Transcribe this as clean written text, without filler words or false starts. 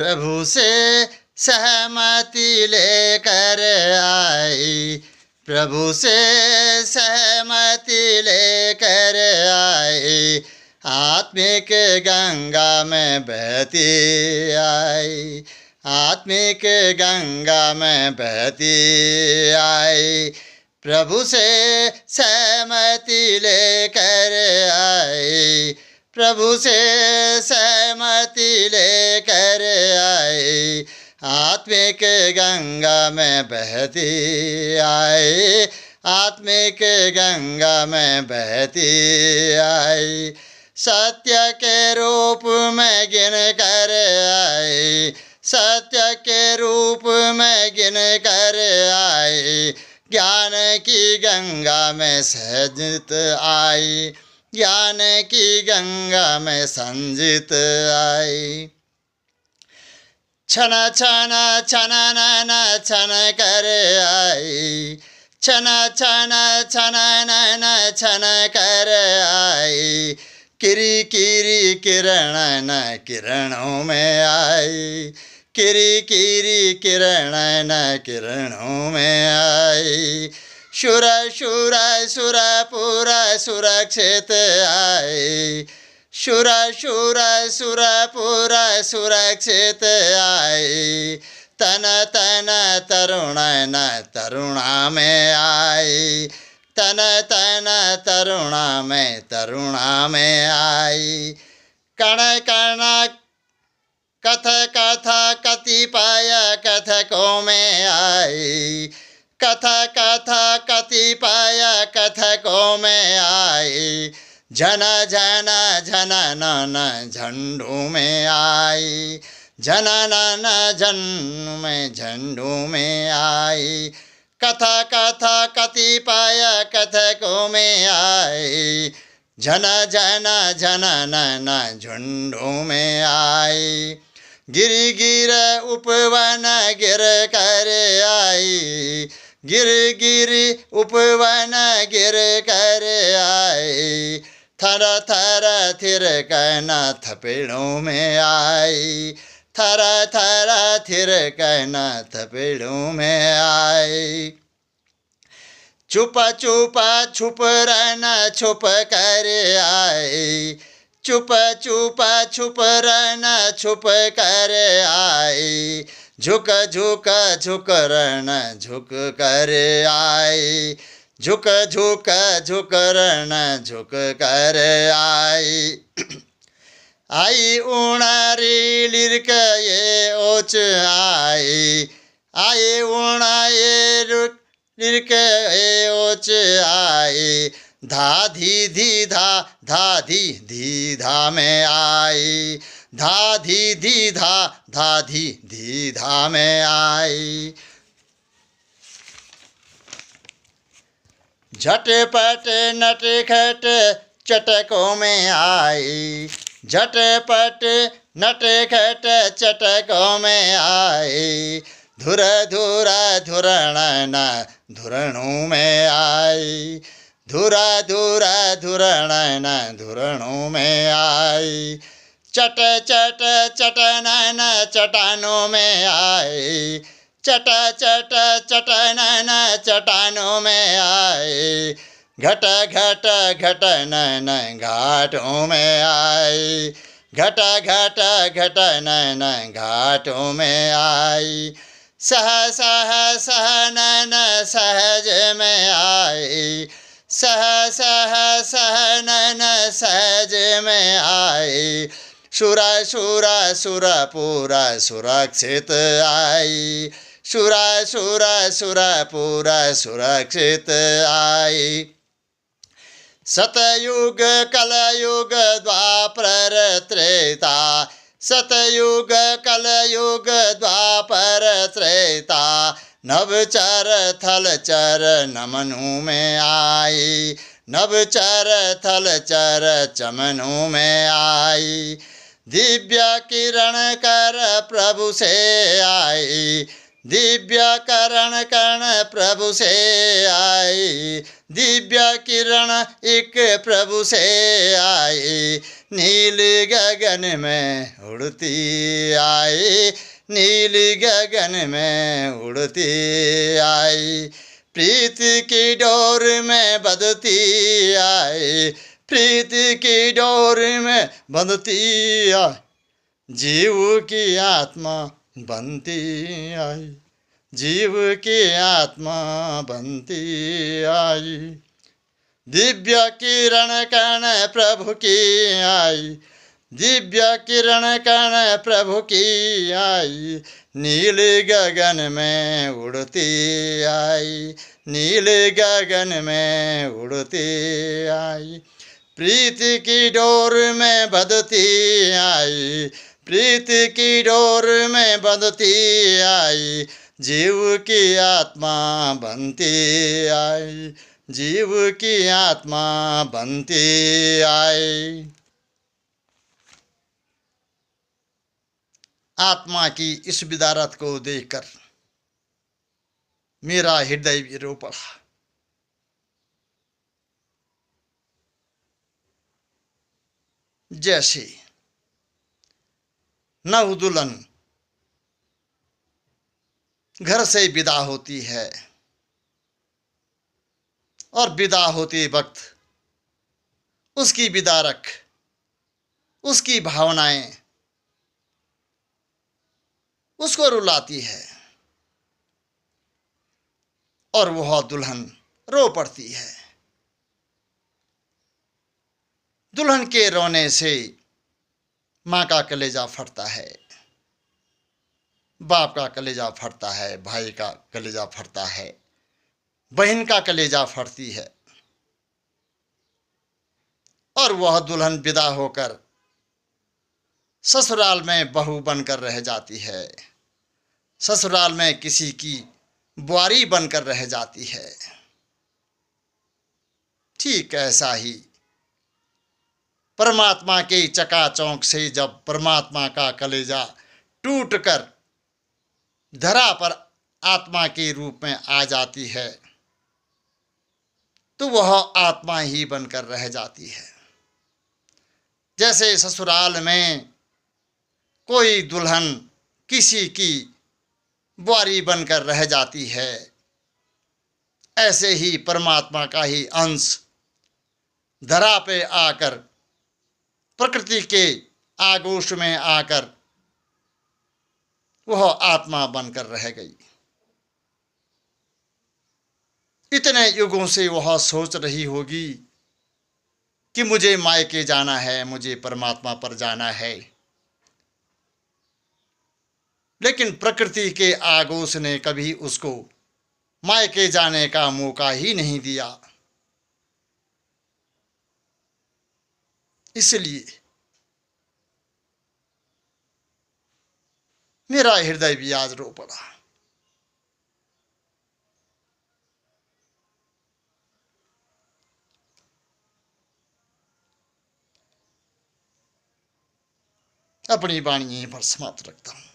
प्रभु से सहमति लेकर आई, प्रभु से सहमति लेकर आई, आत्मिक गंगा में बहती आई, आत्मिक गंगा में बहती आई। प्रभु से सहमति लेकर आई, प्रभु से सहमति लेकर आई, आत्मिक गंगा में बहती आई, आत्मिक गंगा में बहती आई। सत्य के रूप में गिन कर आई, सत्य के रूप में गिन कर आई, ज्ञान की गंगा में सहजित आई, ज्ञान की गंगा में संजित आई। छन छन छन नन छन कर आई, छन छन छन नन छन कर आई, किरी किरी किरण न किरणों में आई, किरी किरी किरण न किरणों में आई। शुर शुर सुर पूरा सुरक्षित आई, शुर शुर सुर पूरा सुरक्षित आई, तन तन तरुण न तरुणा में आई, तन तन तरुणा में तरुणा में आई। कण कण कथ कथ कतिपय कथकों में आई, कथ कथ कतिपय कथकों में आई, झन झन झन न झंडू में आई, झन न झंडू में झंडू में आई। कथ कथ कतिपय कथकों में आई, झन झन झन न झुंडू में आई। गिर गिर उपवन गिर कर आई, गिर गिर उपवन गिर कर आई, थर थर थिरकन थपेड़ों में आई, थर थर थिरकन थपेड़ों में आई। चुप चुप छुप रन छुप कर आई, चुप चुप छुप रन छुप कर आई, झुक झुक झुक रन झुक कर आई, झुक झुक झुक रन झुक कर आई। आई उणारी लिरक ये ओच आई, आई उणा ये लिरक ये ओच आई, धा धी धी धा धी धा में आई, धा धी धी धा धी धा में आई। झटपट नटखट चटकों में आई, झटपट नटखट चटकों में आई, धुर धुर धुरण न धुरणों में आई, धुर धुर धुरण न धुरणों में आई। चट चट चटन न चटानों में आई, चट चट चटन न चटानों में आई, घट घट घटन न घाटों में आई, घट घट घटन न घाटों में आई। सह सह सहनन सहज में आई, सह सह सहनन सहज में आई, सुर सुर सुर पूरा सुरक्षित आई, सुर सुर सुर पूरा सुरक्षित आई। सतयुग कलयुग द्वापर त्रेता, सतयुग कलयुग द्वापर त्रेता, नवचर थलचर नमनों में आई, नवचर थलचर चमनों में आई। दिव्य किरण कर प्रभु से आई, दिव्य करण कर्ण प्रभु से आई, दिव्य किरण एक प्रभु से आई, नीली गगन में उड़ती आई, नीली गगन में उड़ती आई, प्रीति की डोर में बंधती आई, प्रीति की डोर में बंधती आई, जीव की आत्मा बनती आई, जीव की आत्मा बनती आई, दिव्य किरण कण प्रभु की आई, दिव्य किरण कण प्रभु की आई, नील गगन में उड़ती आई, नील गगन में उड़ती आई, प्रीति की डोर में बंधती आई, प्रीति की डोर में बंधती आई, जीव की आत्मा बनती आई, जीव की आत्मा बनती आई। आत्मा की इस बिदारत को देखकर मेरा हृदय भी रो पड़ा। जैसे नव दुल्हन घर से विदा होती है और विदा होते वक्त उसकी विदारक, उसकी भावनाएं उसको रुलाती है और वह दुल्हन रो पड़ती है। दुल्हन के रोने से माँ का कलेजा फटता है, बाप का कलेजा फटता है, भाई का कलेजा फटता है, बहन का कलेजा फटती है और वह दुल्हन विदा होकर ससुराल में बहू बनकर रह जाती है, ससुराल में किसी की बुआरी बनकर रह जाती है। ठीक ऐसा ही परमात्मा के चकाचौंक से जब परमात्मा का कलेजा टूटकर धरा पर आत्मा के रूप में आ जाती है तो वह आत्मा ही बनकर रह जाती है। जैसे ससुराल में कोई दुल्हन किसी की बुआरी बनकर रह जाती है, ऐसे ही परमात्मा का ही अंश धरा पे आकर प्रकृति के आगोश में आकर वह आत्मा बनकर रह गई। इतने युगों से वह सोच रही होगी कि मुझे मायके जाना है, मुझे परमात्मा पर जाना है, लेकिन प्रकृति के आगोश ने कभी उसको मायके जाने का मौका ही नहीं दिया। इसलिए मेरा हृदय भी आज रो पड़ा। अपनी वाणी यहीं पर समाप्त रखता हूं।